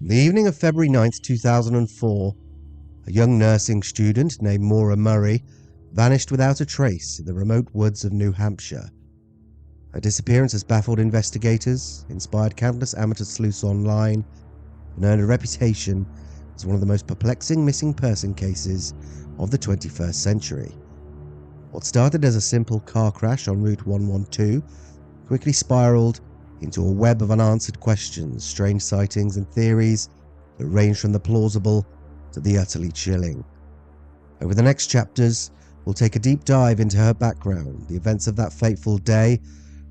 On the evening of February 2004, a young nursing student named Maura Murray vanished without a trace in the remote woods of New Hampshire. Her disappearance has baffled investigators, inspired countless amateur sleuths online, and earned a reputation as one of the most perplexing missing person cases of the 21st century. What started as a simple car crash on Route 112 quickly spiraled into a web of unanswered questions, strange sightings and theories that range from the plausible to the utterly chilling. Over the next chapters, we'll take a deep dive into her background, the events of that fateful day,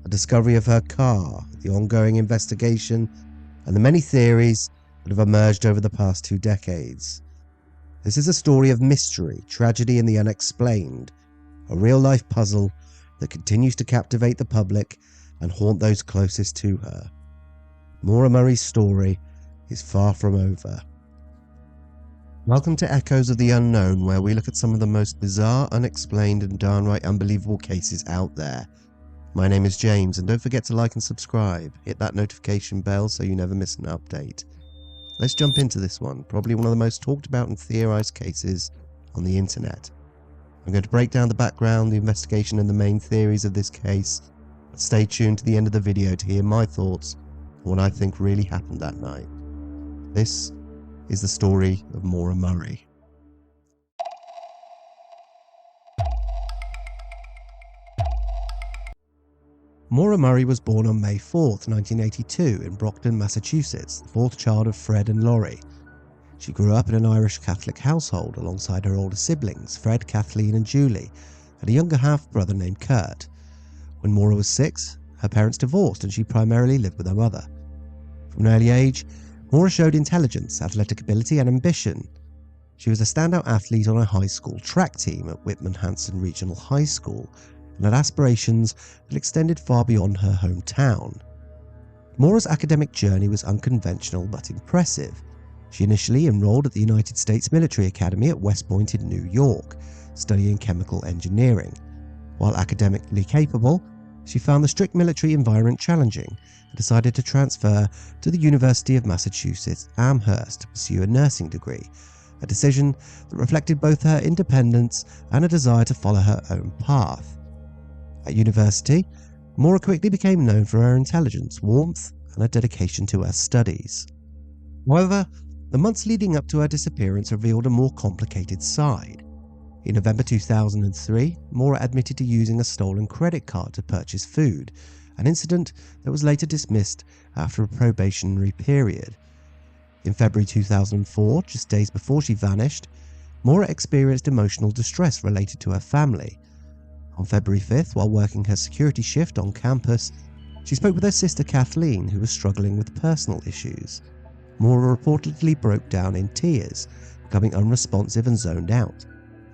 the discovery of her car, the ongoing investigation, and the many theories that have emerged over the past 2 decades. This is a story of mystery, tragedy, and the unexplained, a real-life puzzle that continues to captivate the public and haunt those closest to her. Maura Murray's story is far from over. Welcome to Echoes of the Unknown, where we look at some of the most bizarre, unexplained, and downright unbelievable cases out there. My name is James, and don't forget to like and subscribe. Hit that notification bell so you never miss an update. Let's jump into this one, probably one of the most talked about and theorized cases on the internet. I'm going to break down the background, the investigation, and the main theories of this case. Stay tuned to the end of the video to hear my thoughts on what I think really happened that night. This is the story of Maura Murray. Maura Murray was born on May 4th, 1982 in Brockton, Massachusetts, the 4th child of Fred and Laurie. She grew up in an Irish Catholic household alongside her older siblings, Fred, Kathleen and Julie, and a younger half-brother named Kurt. When Maura was 6, her parents divorced and she primarily lived with her mother. From an early age, Maura showed intelligence, athletic ability and ambition. She was a standout athlete on a high school track team at Whitman-Hanson Regional High School and had aspirations that extended far beyond her hometown. Maura's academic journey was unconventional but impressive. She initially enrolled at the United States Military Academy at West Point in New York, studying chemical engineering. While academically capable, she found the strict military environment challenging and decided to transfer to the University of Massachusetts Amherst to pursue a nursing degree, a decision that reflected both her independence and a desire to follow her own path. At university, Maura quickly became known for her intelligence, warmth, and her dedication to her studies. However, the months leading up to her disappearance revealed a more complicated side. In November 2003, Maura admitted to using a stolen credit card to purchase food, an incident that was later dismissed after a probationary period. In February 2004, just days before she vanished, Maura experienced emotional distress related to her family. On February 5th, while working her security shift on campus, she spoke with her sister Kathleen, who was struggling with personal issues. Maura reportedly broke down in tears, becoming unresponsive and zoned out,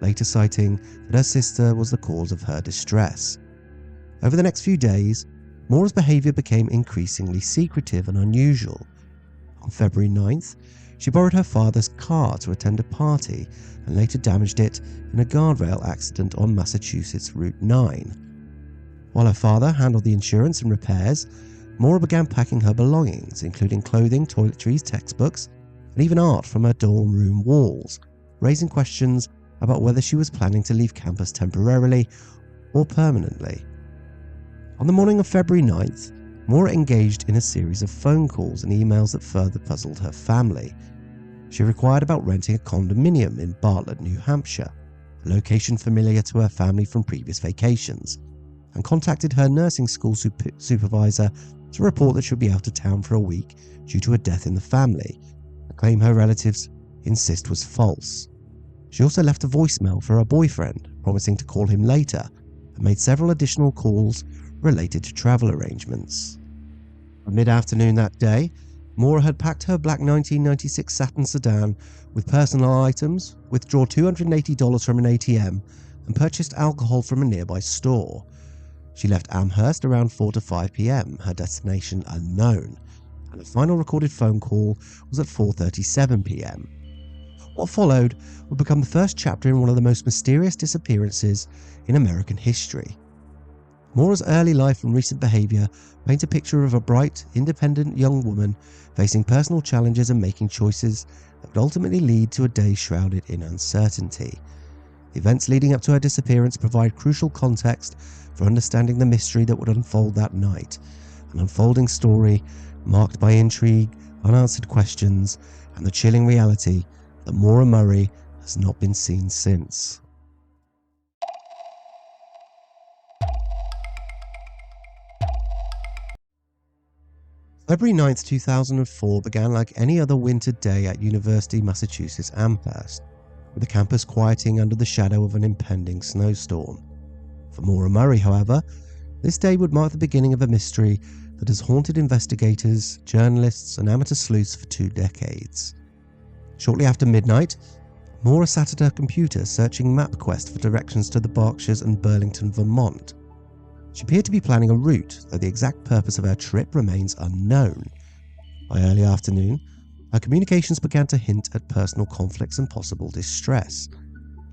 later citing that her sister was the cause of her distress. Over the next few days, Maura's behaviour became increasingly secretive and unusual. On February 9th, she borrowed her father's car to attend a party and later damaged it in a guardrail accident on Massachusetts Route 9. While her father handled the insurance and repairs, Maura began packing her belongings, including clothing, toiletries, textbooks, and even art from her dorm room walls, raising questions about whether she was planning to leave campus temporarily or permanently. On the morning of February 9th, Maura engaged in a series of phone calls and emails that further puzzled her family. She inquired about renting a condominium in Bartlett, New Hampshire, a location familiar to her family from previous vacations, and contacted her nursing school supervisor to report that she would be out of town for a week due to a death in the family, a claim her relatives insist was false. She also left a voicemail for her boyfriend, promising to call him later, and made several additional calls related to travel arrangements. At mid-afternoon that day, Maura had packed her black 1996 Saturn sedan with personal items, withdrawn $280 from an ATM, and purchased alcohol from a nearby store. She left Amherst around 4 to 5 p.m, her destination unknown, and her final recorded phone call was at 4:37 p.m. What followed would become the first chapter in one of the most mysterious disappearances in American history. Maura's early life and recent behaviour paint a picture of a bright, independent young woman facing personal challenges and making choices that would ultimately lead to a day shrouded in uncertainty. The events leading up to her disappearance provide crucial context for understanding the mystery that would unfold that night, an unfolding story marked by intrigue, unanswered questions, and the chilling reality that Maura Murray has not been seen since. February 9th, 2004 began like any other winter day at University Massachusetts Amherst, with the campus quieting under the shadow of an impending snowstorm. For Maura Murray, however, this day would mark the beginning of a mystery that has haunted investigators, journalists, and amateur sleuths for 2 decades. Shortly after midnight, Maura sat at her computer searching MapQuest for directions to the Berkshires and Burlington, Vermont. She appeared to be planning a route, though the exact purpose of her trip remains unknown. By early afternoon, her communications began to hint at personal conflicts and possible distress.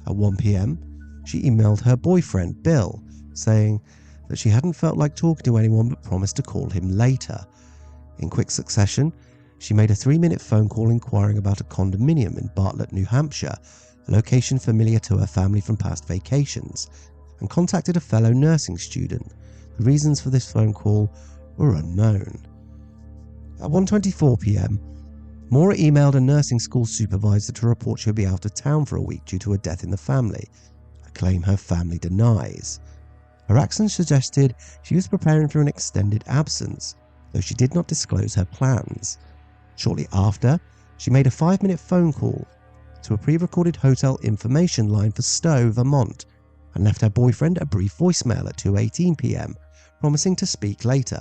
At 1 p.m, she emailed her boyfriend, Bill, saying that she hadn't felt like talking to anyone but promised to call him later. In quick succession, she made a 3-minute phone call inquiring about a condominium in Bartlett, New Hampshire, a location familiar to her family from past vacations, and contacted a fellow nursing student. The reasons for this phone call were unknown. At 1:24 p.m, Maura emailed a nursing school supervisor to report she would be out of town for a week due to a death in the family, a claim her family denies. Her accent suggested she was preparing for an extended absence, though she did not disclose her plans. Shortly after, she made a 5-minute phone call to a pre-recorded hotel information line for Stowe, Vermont, and left her boyfriend a brief voicemail at 2:18 p.m, promising to speak later.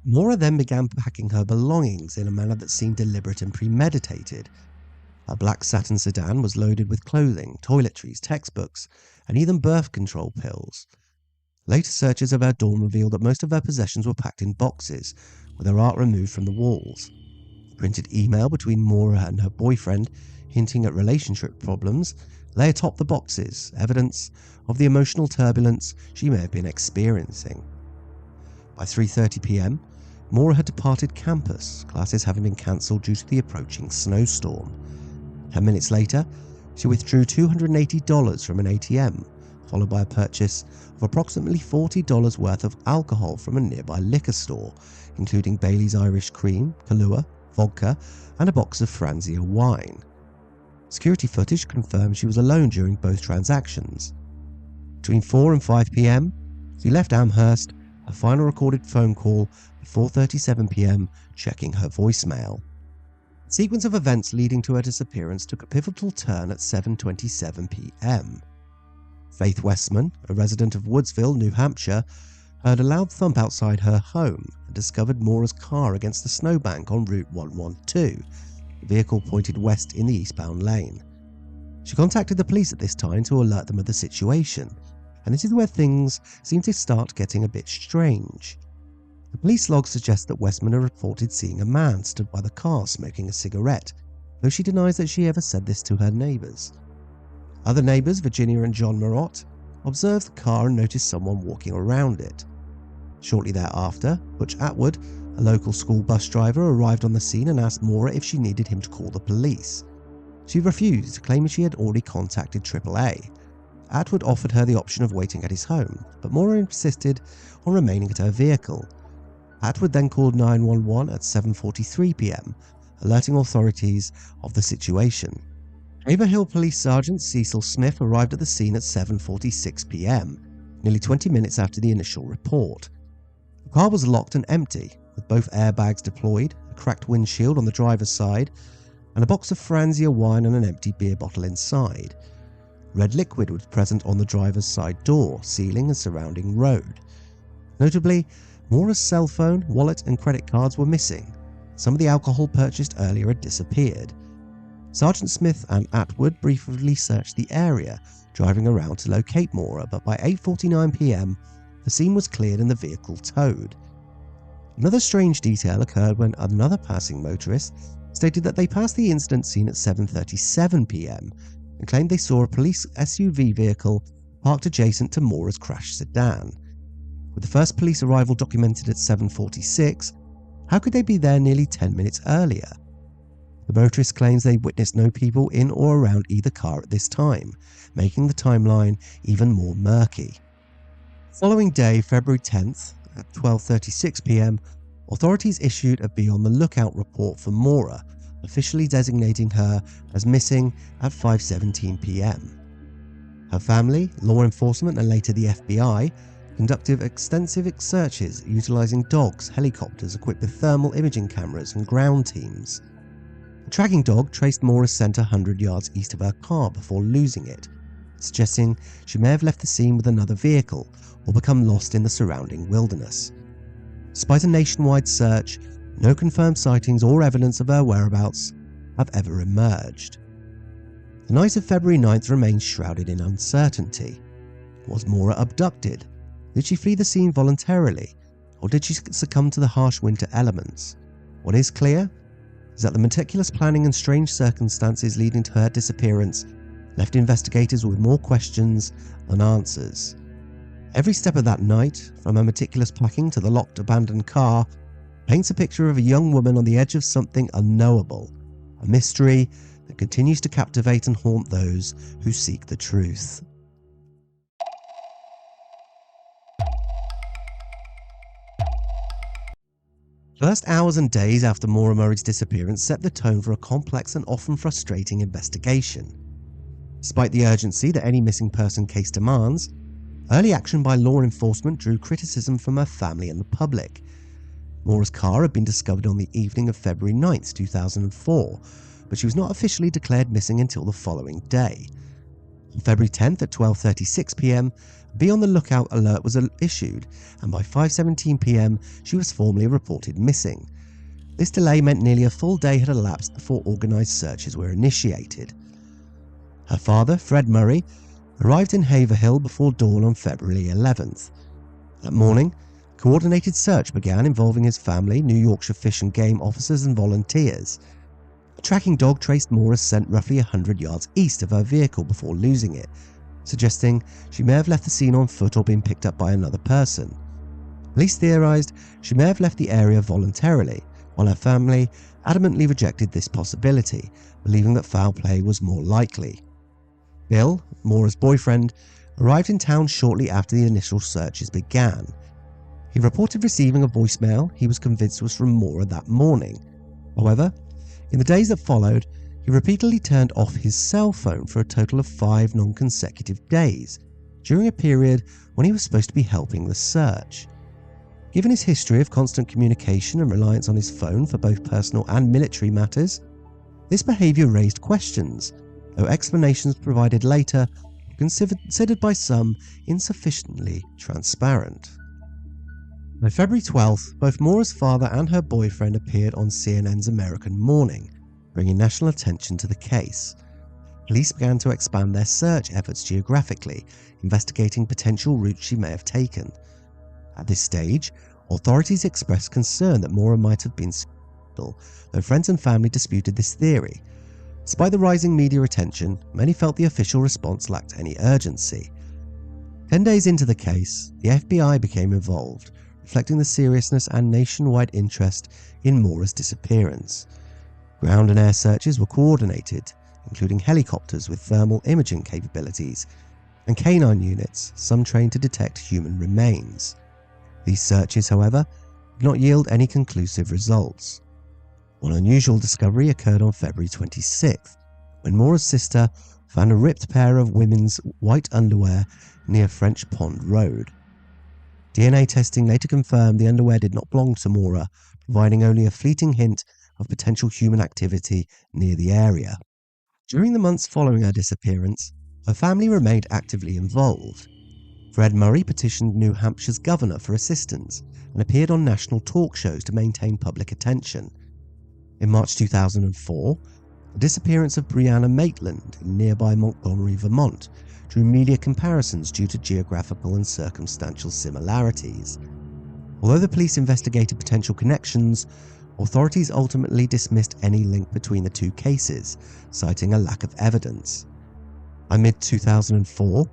Maura then began packing her belongings in a manner that seemed deliberate and premeditated. Her black satin sedan was loaded with clothing, toiletries, textbooks, and even birth control pills. Later searches of her dorm revealed that most of her possessions were packed in boxes, with her art removed from the walls. A printed email between Maura and her boyfriend, hinting at relationship problems, lay atop the boxes, evidence of the emotional turbulence she may have been experiencing. By 3:30 p.m, Maura had departed campus, classes having been cancelled due to the approaching snowstorm. 10 minutes later, she withdrew $280 from an ATM, followed by a purchase of approximately $40 worth of alcohol from a nearby liquor store, including Bailey's Irish Cream, Kahlua, vodka, and a box of Franzia wine. Security footage confirmed she was alone during both transactions. Between 4 and 5 p.m, she left Amherst, her final recorded phone call at 4:37 p.m, checking her voicemail. The sequence of events leading to her disappearance took a pivotal turn at 7:27 p.m. Faith Westman, a resident of Woodsville, New Hampshire, heard a loud thump outside her home and discovered Maura's car against the snowbank on Route 112. The vehicle pointed west in the eastbound lane. She contacted the police at this time to alert them of the situation, and this is where things seem to start getting a bit strange. The police log suggests that Westman had reported seeing a man stood by the car smoking a cigarette, though she denies that she ever said this to her neighbours. Other neighbours, Virginia and John Marott, observed the car and noticed someone walking around it. Shortly thereafter, Butch Atwood, a local school bus driver, arrived on the scene and asked Maura if she needed him to call the police. She refused, claiming she had already contacted AAA. Atwood offered her the option of waiting at his home, but Maura insisted on remaining at her vehicle. Atwood then called 911 at 7:43 p.m, alerting authorities of the situation. Haverhill Police Sergeant Cecil Smith arrived at the scene at 7:46 p.m, nearly 20 minutes after the initial report. The car was locked and empty, with both airbags deployed, a cracked windshield on the driver's side, and a box of Franzia wine and an empty beer bottle inside. Red liquid was present on the driver's side door, ceiling and surrounding road. Notably, Maura's cell phone, wallet and credit cards were missing. Some of the alcohol purchased earlier had disappeared. Sergeant Smith and Atwood briefly searched the area, driving around to locate Maura, but by 8:49 p.m, the scene was cleared and the vehicle towed. Another strange detail occurred when another passing motorist stated that they passed the incident scene at 7:37 p.m. and claimed they saw a police SUV vehicle parked adjacent to Maura's crashed sedan. With the first police arrival documented at 7:46, how could they be there nearly 10 minutes earlier? The motorist claims they witnessed no people in or around either car at this time, making the timeline even more murky. The following day, February 10th, at 12:36 p.m, authorities issued a be on the lookout report for Maura, officially designating her as missing at 5:17 p.m. Her family, law enforcement and later the FBI conducted extensive searches utilizing dogs, helicopters equipped with thermal imaging cameras and ground teams. A tracking dog traced Maura's scent 100 yards east of her car before losing it, suggesting she may have left the scene with another vehicle or become lost in the surrounding wilderness. Despite a nationwide search, no confirmed sightings or evidence of her whereabouts have ever emerged. The night of February 9th remains shrouded in uncertainty. Was Maura abducted? Did she flee the scene voluntarily? Or did she succumb to the harsh winter elements? What is clear is that the meticulous planning and strange circumstances leading to her disappearance left investigators with more questions than answers. Every step of that night, from her meticulous packing to the locked abandoned car, paints a picture of a young woman on the edge of something unknowable, a mystery that continues to captivate and haunt those who seek the truth. The first hours and days after Maura Murray's disappearance set the tone for a complex and often frustrating investigation. Despite the urgency that any missing person case demands, early action by law enforcement drew criticism from her family and the public. Maura's car had been discovered on the evening of February 9th, 2004, but she was not officially declared missing until the following day. On February 10th at 12:36 p.m, a be on the lookout alert was issued, and by 5:17 p.m, she was formally reported missing. This delay meant nearly a full day had elapsed before organised searches were initiated. Her father, Fred Murray, arrived in Haverhill before dawn on February 11th. That morning, a coordinated search began involving his family, New Yorkshire Fish and Game officers and volunteers. A tracking dog traced Maura's scent roughly 100 yards east of her vehicle before losing it, suggesting she may have left the scene on foot or been picked up by another person. Police theorised she may have left the area voluntarily, while her family adamantly rejected this possibility, believing that foul play was more likely. Bill, Maura's boyfriend, arrived in town shortly after the initial searches began. He reported receiving a voicemail he was convinced was from Maura that morning. However, in the days that followed, he repeatedly turned off his cell phone for a total of 5 non-consecutive days, during a period when he was supposed to be helping the search. Given his history of constant communication and reliance on his phone for both personal and military matters, this behaviour raised questions, though explanations provided later were considered by some insufficiently transparent. By February 12th, both Maura's father and her boyfriend appeared on CNN's American Morning, bringing national attention to the case. Police began to expand their search efforts geographically, investigating potential routes she may have taken. At this stage, authorities expressed concern that Maura might have been suicidal, though friends and family disputed this theory. Despite the rising media attention, many felt the official response lacked any urgency. 10 days into the case, the FBI became involved, reflecting the seriousness and nationwide interest in Maura's disappearance. Ground and air searches were coordinated, including helicopters with thermal imaging capabilities, and canine units, some trained to detect human remains. These searches, however, did not yield any conclusive results. One unusual discovery occurred on February 26th, when Maura's sister found a ripped pair of women's white underwear near French Pond Road. DNA testing later confirmed the underwear did not belong to Maura, providing only a fleeting hint of potential human activity near the area. During the months following her disappearance, her family remained actively involved. Fred Murray petitioned New Hampshire's governor for assistance and appeared on national talk shows to maintain public attention. In March 2004, the disappearance of Brianna Maitland in nearby Montgomery, Vermont, drew media comparisons due to geographical and circumstantial similarities. Although the police investigated potential connections, authorities ultimately dismissed any link between the two cases, citing a lack of evidence. By mid-2004,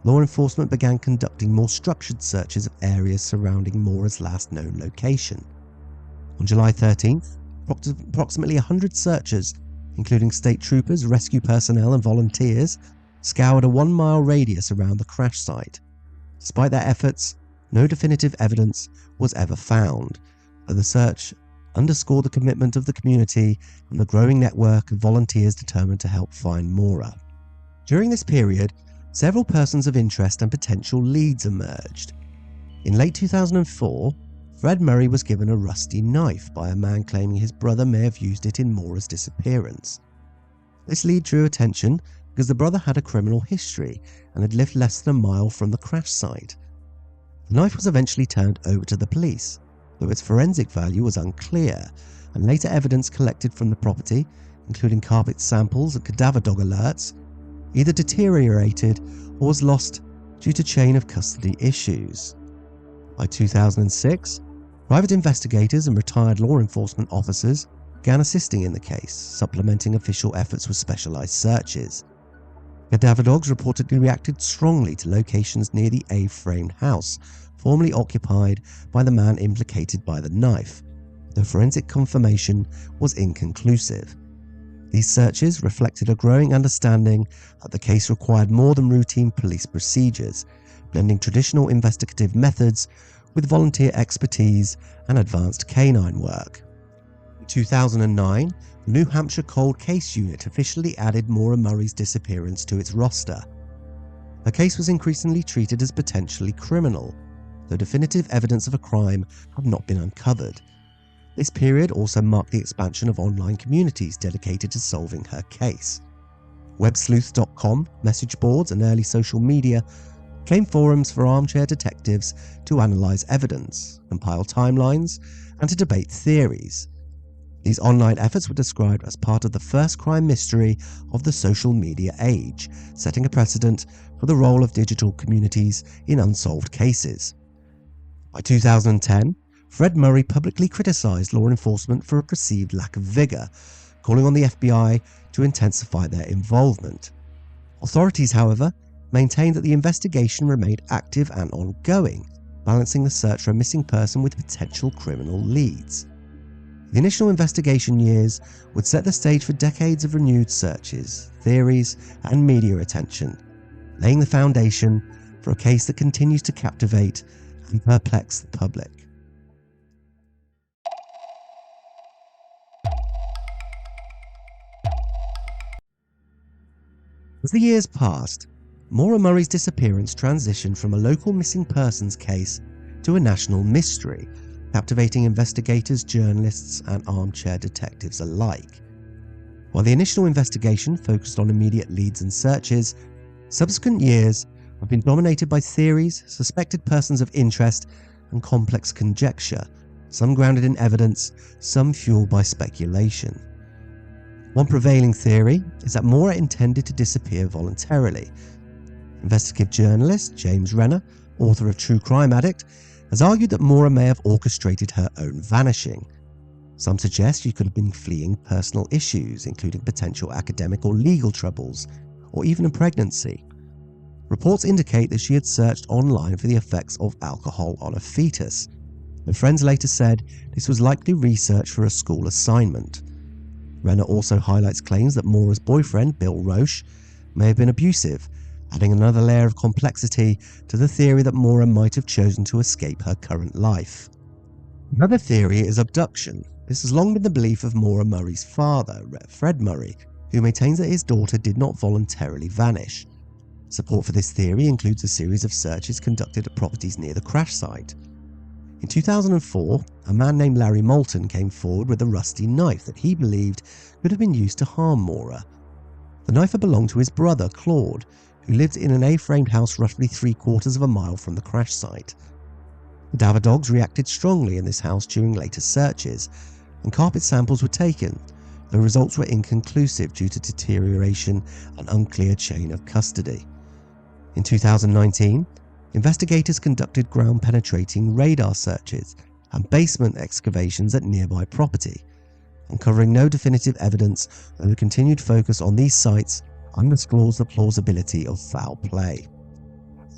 law enforcement began conducting more structured searches of areas surrounding Maura's last known location. On July 13th, approximately 100 searchers, including state troopers, rescue personnel and volunteers, scoured a 1-mile radius around the crash site. Despite their efforts, no definitive evidence was ever found, but the search underscored the commitment of the community and the growing network of volunteers determined to help find Maura. During this period, several persons of interest and potential leads emerged. In late 2004, Fred Murray was given a rusty knife by a man claiming his brother may have used it in Maura's disappearance. This lead drew attention because the brother had a criminal history and had lived less than a mile from the crash site. The knife was eventually turned over to the police, though its forensic value was unclear, and later evidence collected from the property, including carpet samples and cadaver dog alerts, either deteriorated or was lost due to chain of custody issues. By 2006, private investigators and retired law enforcement officers began assisting in the case, supplementing official efforts with specialized searches. Cadaver dogs reportedly reacted strongly to locations near the A-framed house, formerly occupied by the man implicated by the knife, though forensic confirmation was inconclusive. These searches reflected a growing understanding that the case required more than routine police procedures, blending traditional investigative methods with volunteer expertise and advanced canine work. In 2009, the New Hampshire Cold Case Unit officially added Maura Murray's disappearance to its roster. Her case was increasingly treated as potentially criminal, though definitive evidence of a crime had not been uncovered. This period also marked the expansion of online communities dedicated to solving her case. Websleuths.com, message boards and early social media became forums for armchair detectives to analyze evidence, compile timelines, and to debate theories. These online efforts were described as part of the first crime mystery of the social media age, setting a precedent for the role of digital communities in unsolved cases. By 2010, Fred Murray publicly criticized law enforcement for a perceived lack of vigor, calling on the FBI to intensify their involvement. Authorities, however, maintained that the investigation remained active and ongoing, balancing the search for a missing person with potential criminal leads. The initial investigation years would set the stage for decades of renewed searches, theories, and media attention, laying the foundation for a case that continues to captivate and perplex the public. As the years passed, Maura Murray's disappearance transitioned from a local missing persons case to a national mystery, captivating investigators, journalists, and armchair detectives alike. While the initial investigation focused on immediate leads and searches, subsequent years have been dominated by theories, suspected persons of interest, and complex conjecture, some grounded in evidence, some fueled by speculation. One prevailing theory is that Maura intended to disappear voluntarily. Investigative journalist James Renner, author of True Crime Addict, has argued that Maura may have orchestrated her own vanishing. Some suggest she could have been fleeing personal issues, including potential academic or legal troubles, or even a pregnancy. Reports indicate that she had searched online for the effects of alcohol on a fetus. Her friends later said this was likely research for a school assignment. Renner also highlights claims that Maura's boyfriend, Bill Roche, may have been abusive, adding another layer of complexity to the theory that Maura might have chosen to escape her current life. Another theory is abduction. This has long been the belief of Maura Murray's father, Fred Murray, who maintains that his daughter did not voluntarily vanish. Support for this theory includes a series of searches conducted at properties near the crash site. In 2004, a man named Larry Moulton came forward with a rusty knife that he believed could have been used to harm Maura. The knife had belonged to his brother, Claude, who lived in an A-framed house roughly 3/4 of a mile from the crash site. Cadaver dogs reacted strongly in this house during later searches, and carpet samples were taken, though results were inconclusive due to deterioration and unclear chain of custody. In 2019, investigators conducted ground-penetrating radar searches and basement excavations at nearby property, uncovering no definitive evidence, though the continued focus on these sites underscores the plausibility of foul play.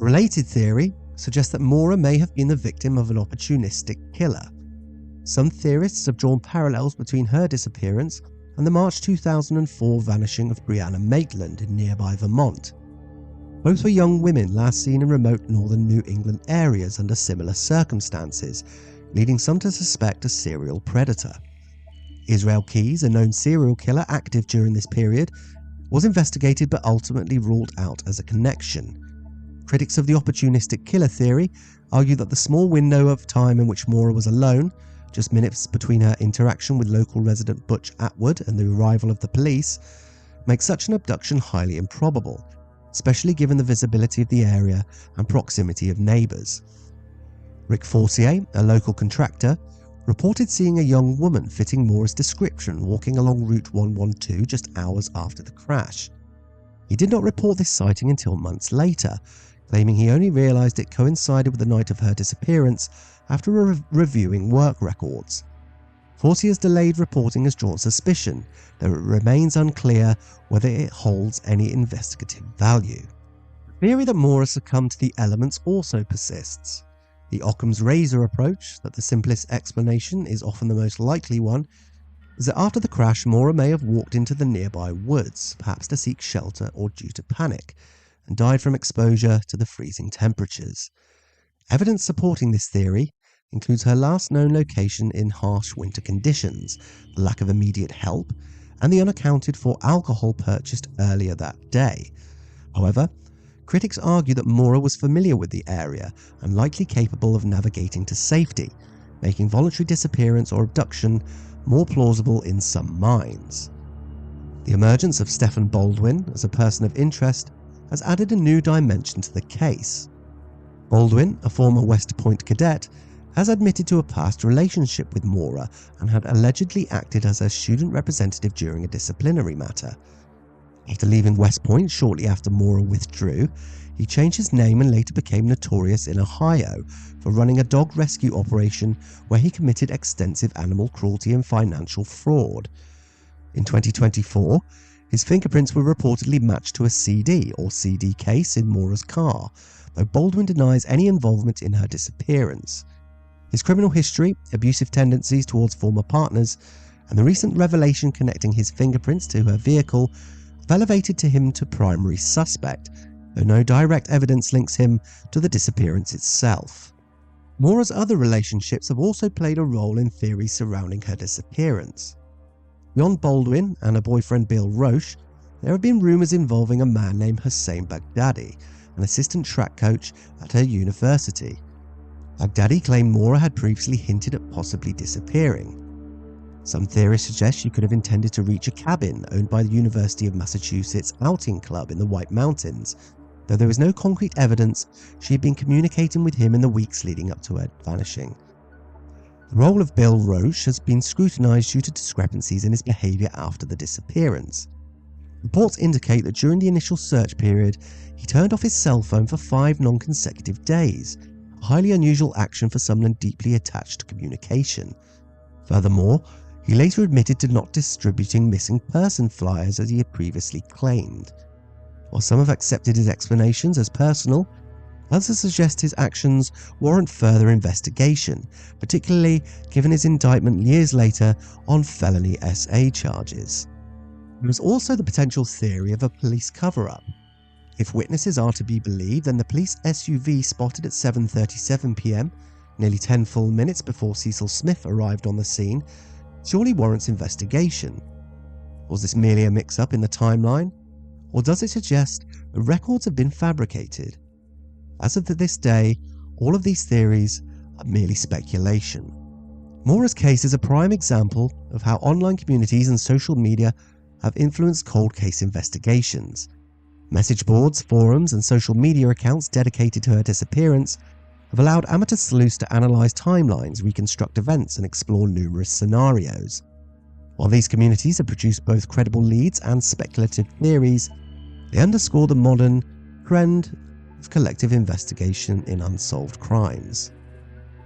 A related theory suggests that Maura may have been the victim of an opportunistic killer. Some theorists have drawn parallels between her disappearance and the March 2004 vanishing of Brianna Maitland in nearby Vermont. Both were young women last seen in remote northern New England areas under similar circumstances, leading some to suspect a serial predator. Israel Keyes, a known serial killer active during this period, was investigated but ultimately ruled out as a connection. Critics of the opportunistic killer theory argue that the small window of time in which Maura was alone, just minutes between her interaction with local resident Butch Atwood and the arrival of the police, makes such an abduction highly improbable, especially given the visibility of the area and proximity of neighbours. Rick Forcier, a local contractor, reported seeing a young woman fitting Maura's description walking along Route 112 just hours after the crash. He did not report this sighting until months later, claiming he only realised it coincided with the night of her disappearance after reviewing work records. Forcier's delayed reporting has drawn suspicion, though it remains unclear whether it holds any investigative value. The theory that Maura succumbed to the elements also persists. The Occam's razor approach, that the simplest explanation is often the most likely one, is that after the crash Maura may have walked into the nearby woods, perhaps to seek shelter or due to panic, and died from exposure to the freezing temperatures. Evidence supporting this theory includes her last known location in harsh winter conditions, the lack of immediate help, and the unaccounted for alcohol purchased earlier that day. However, critics argue that Maura was familiar with the area and likely capable of navigating to safety, making voluntary disappearance or abduction more plausible in some minds. The emergence of Stephen Baldwin as a person of interest has added a new dimension to the case. Baldwin, a former West Point cadet, has admitted to a past relationship with Maura and had allegedly acted as her student representative during a disciplinary matter. After leaving West Point shortly after Maura withdrew, he changed his name and later became notorious in Ohio for running a dog rescue operation where he committed extensive animal cruelty and financial fraud. In 2024, his fingerprints were reportedly matched to a CD or CD case in Maura's car, though Baldwin denies any involvement in her disappearance. His criminal history, abusive tendencies towards former partners, and the recent revelation connecting his fingerprints to her vehicle have elevated him to primary suspect, though no direct evidence links him to the disappearance itself. Maura's other relationships have also played a role in theories surrounding her disappearance. Beyond Baldwin and her boyfriend Bill Roche, there have been rumours involving a man named Hussein Baghdadi, an assistant track coach at her university. Baghdadi claimed Maura had previously hinted at possibly disappearing. Some theorists suggest she could have intended to reach a cabin owned by the University of Massachusetts Outing Club in the White Mountains, though there is no concrete evidence she had been communicating with him in the weeks leading up to her vanishing. The role of Bill Roche has been scrutinised due to discrepancies in his behaviour after the disappearance. Reports indicate that during the initial search period, he turned off his cell phone for 5 non-consecutive days, a highly unusual action for someone deeply attached to communication. Furthermore, he later admitted to not distributing missing person flyers as he had previously claimed. While some have accepted his explanations as personal, others suggest his actions warrant further investigation, particularly given his indictment years later on felony SA charges. There is also the potential theory of a police cover-up. If witnesses are to be believed, then the police SUV spotted at 7:37 PM, nearly 10 full minutes before Cecil Smith arrived on the scene, surely warrants investigation. Was this merely a mix-up in the timeline? Or does it suggest that records have been fabricated? As of this day, all of these theories are merely speculation. Maura's case is a prime example of how online communities and social media have influenced cold case investigations. Message boards, forums, and social media accounts dedicated to her disappearance have allowed amateur sleuths to analyse timelines, reconstruct events, and explore numerous scenarios. While these communities have produced both credible leads and speculative theories, they underscore the modern trend of collective investigation in unsolved crimes.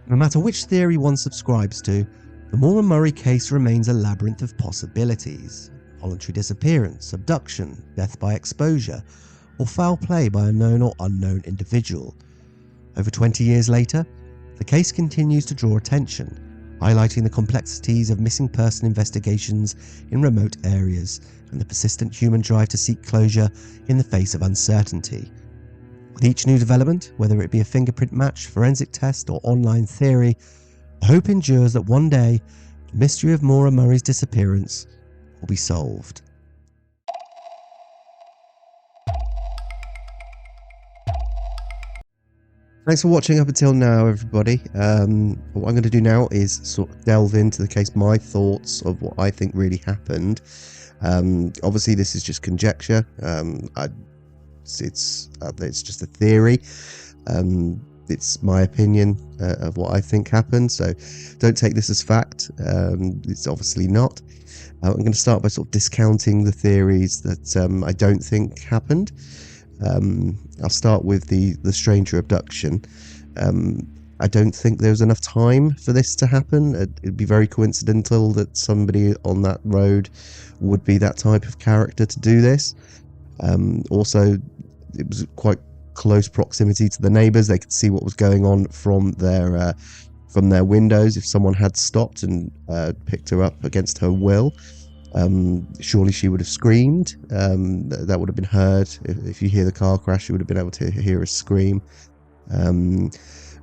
No matter which theory one subscribes to, the Maura Murray case remains a labyrinth of possibilities. Voluntary disappearance, abduction, death by exposure, or foul play by a known or unknown individual. Over 20 years later, the case continues to draw attention, highlighting the complexities of missing person investigations in remote areas and the persistent human drive to seek closure in the face of uncertainty. With each new development, whether it be a fingerprint match, forensic test, or online theory, the hope endures that one day the mystery of Maura Murray's disappearance will be solved. Thanks for watching up until now, everybody. What I'm going to do now is sort of delve into the case, my thoughts of what I think really happened. Obviously, this is just conjecture. It's just a theory. It's my opinion of what I think happened, so don't take this as fact. It's obviously not. I'm going to start by sort of discounting the theories that I don't think happened. I'll start with the stranger abduction. I don't think there was enough time for this to happen. It'd be very coincidental that somebody on that road would be that type of character to do this. Also, it was quite close proximity to the neighbours. They could see what was going on from their windows. If someone had stopped and picked her up against her will, surely she would have screamed. That would have been heard. If you hear the car crash, you would have been able to hear a scream.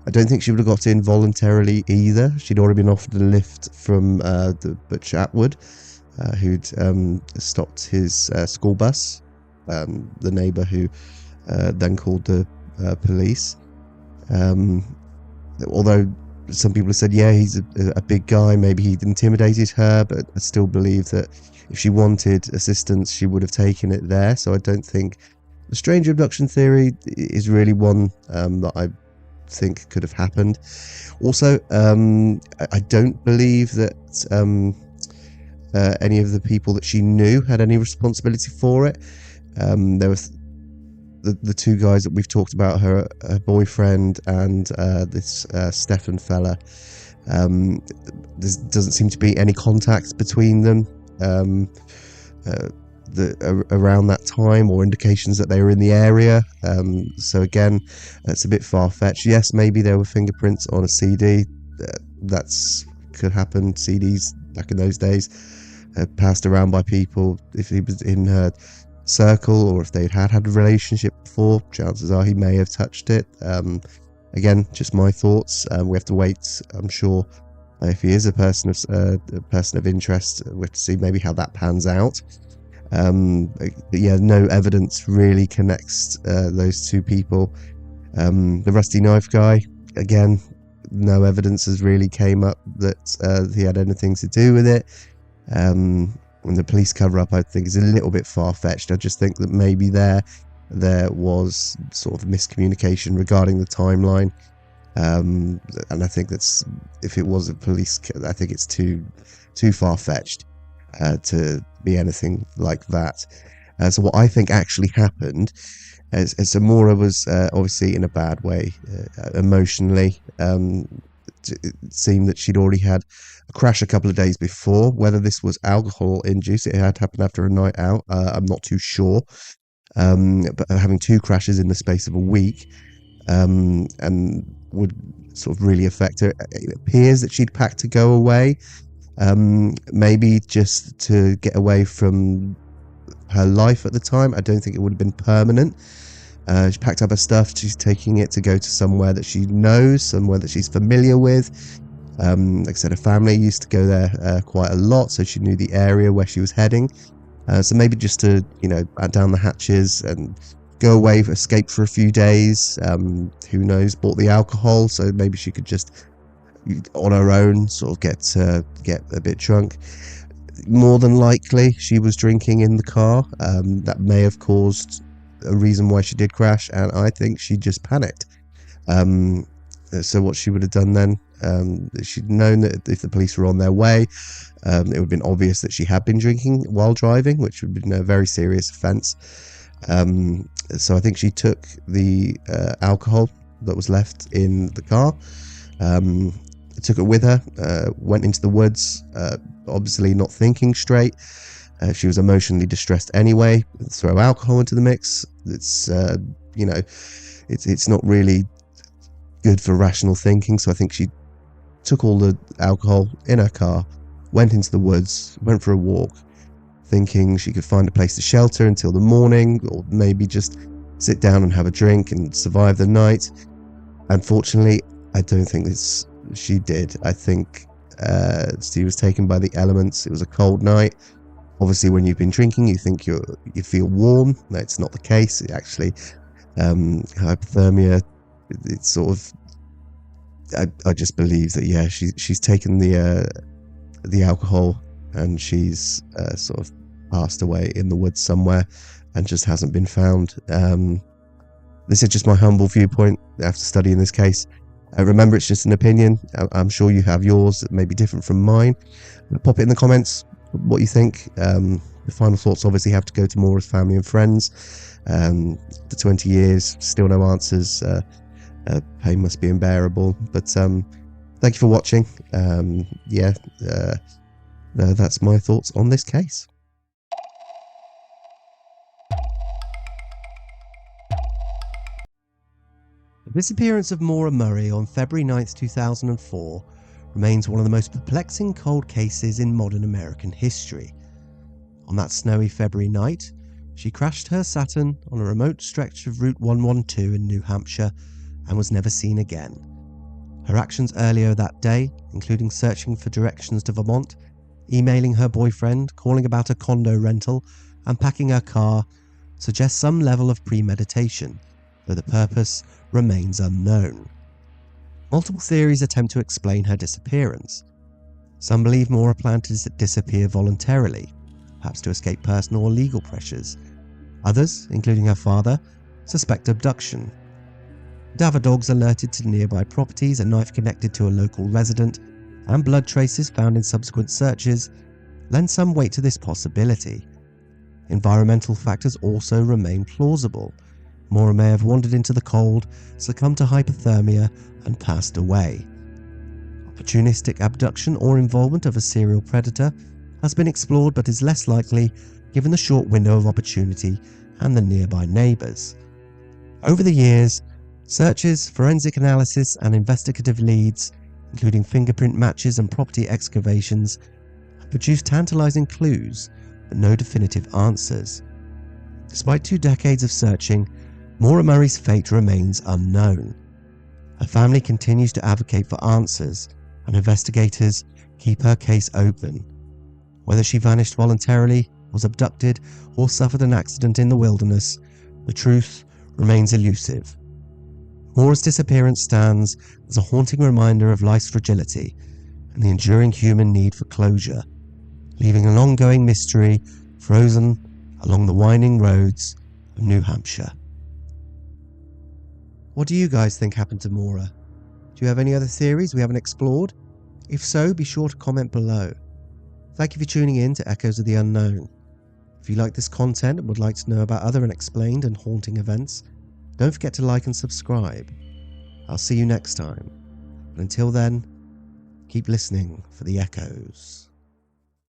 I don't think she would have got in voluntarily either. She'd already been offered a lift from the Butch Atwood, who'd stopped his school bus. The neighbour who then called the police. Although some people have said, yeah, he's a big guy, maybe he intimidated her, but I still believe that if she wanted assistance, she would have taken it there. So I don't think the stranger abduction theory is really one that I think could have happened. Also, I don't believe that any of the people that she knew had any responsibility for it. There were the two guys that we've talked about, her boyfriend and this Stefan fella. There doesn't seem to be any contact between them around that time, or indications that they were in the area. So again, it's a bit far-fetched. Yes, maybe there were fingerprints on a CD. That's could happen. CDs back in those days passed around by people. If he was in her circle, or if they'd had a relationship before, chances are he may have touched it. Again, just my thoughts. We have to wait, I'm sure, if he is a person of interest, we have to see maybe how that pans out. But yeah, no evidence really connects those two people. The rusty knife guy, again, no evidence has really came up that he had anything to do with it. And the police cover-up, I think, is a little bit far-fetched. I just think that maybe there was sort of miscommunication regarding the timeline. And I think that's, if it was a police, I think it's too far-fetched to be anything like that. So what I think actually happened is Maura was obviously in a bad way emotionally. It seemed that she'd already had a crash a couple of days before. Whether this was alcohol induced, it had happened after a night out, I'm not too sure. But having two crashes in the space of a week and would sort of really affect her. It appears that she'd packed to go away, maybe just to get away from her life at the time. I don't think it would have been permanent. She packed up her stuff. She's taking it to go to somewhere that she knows, somewhere that she's familiar with. Like I said, her family used to go there quite a lot, so she knew the area where she was heading. So maybe just to, batten down the hatches and go away, escape for a few days. Who knows? Bought the alcohol, so maybe she could just, on her own, sort of get a bit drunk. More than likely, she was drinking in the car. That may have caused a reason why she did crash, and I think she just panicked. So what she would have done then, she'd known that if the police were on their way, it would have been obvious that she had been drinking while driving, which would have been a very serious offence. So I think she took the alcohol that was left in the car, took it with her, went into the woods, obviously not thinking straight, She was emotionally distressed anyway. Throw alcohol into the mix, it's it's not really good for rational thinking. So I think she took all the alcohol in her car, went into the woods, went for a walk, thinking she could find a place to shelter until the morning, or maybe just sit down and have a drink and survive the night. Unfortunately, I don't think she did. I think she was taken by the elements. It was a cold night. Obviously, when you've been drinking, you think you feel warm. That's not the case. It actually, hypothermia. It's sort of. I just believe that she's taken the alcohol, and she's sort of passed away in the woods somewhere, and just hasn't been found. This is just my humble viewpoint after studying this case. Remember, it's just an opinion. I'm sure you have yours that may be different from mine. Pop it in the comments what you think. The final thoughts obviously have to go to Maura's family and friends. The 20 years, still no answers. Pain must be unbearable. But thank you for watching. That's my thoughts on this case. The disappearance of Maura Murray on February 9th, 2004 remains one of the most perplexing cold cases in modern American history. On that snowy February night, she crashed her Saturn on a remote stretch of Route 112 in New Hampshire and was never seen again. Her actions earlier that day, including searching for directions to Vermont, emailing her boyfriend, calling about a condo rental, and packing her car, suggest some level of premeditation, though the purpose remains unknown. Multiple theories attempt to explain her disappearance. Some believe Maura planned to disappear voluntarily, perhaps to escape personal or legal pressures. Others, including her father, suspect abduction. Dogs alerted to nearby properties, a knife connected to a local resident, and blood traces found in subsequent searches lend some weight to this possibility. Environmental factors also remain plausible. Maura may have wandered into the cold, succumbed to hypothermia, and passed away. Opportunistic abduction or involvement of a serial predator has been explored, but is less likely given the short window of opportunity and the nearby neighbours. Over the years, searches, forensic analysis, and investigative leads, including fingerprint matches and property excavations, have produced tantalising clues, but no definitive answers. Despite 2 decades of searching, Maura Murray's fate remains unknown. Her family continues to advocate for answers, and investigators keep her case open. Whether she vanished voluntarily, was abducted, or suffered an accident in the wilderness, the truth remains elusive. Maura's disappearance stands as a haunting reminder of life's fragility and the enduring human need for closure, leaving an ongoing mystery frozen along the winding roads of New Hampshire. What do you guys think happened to Maura? Do you have any other theories we haven't explored? If so, be sure to comment below. Thank you for tuning in to Echoes of the Unknown. If you like this content and would like to know about other unexplained and haunting events, don't forget to like and subscribe. I'll see you next time, and until then, keep listening for the echoes.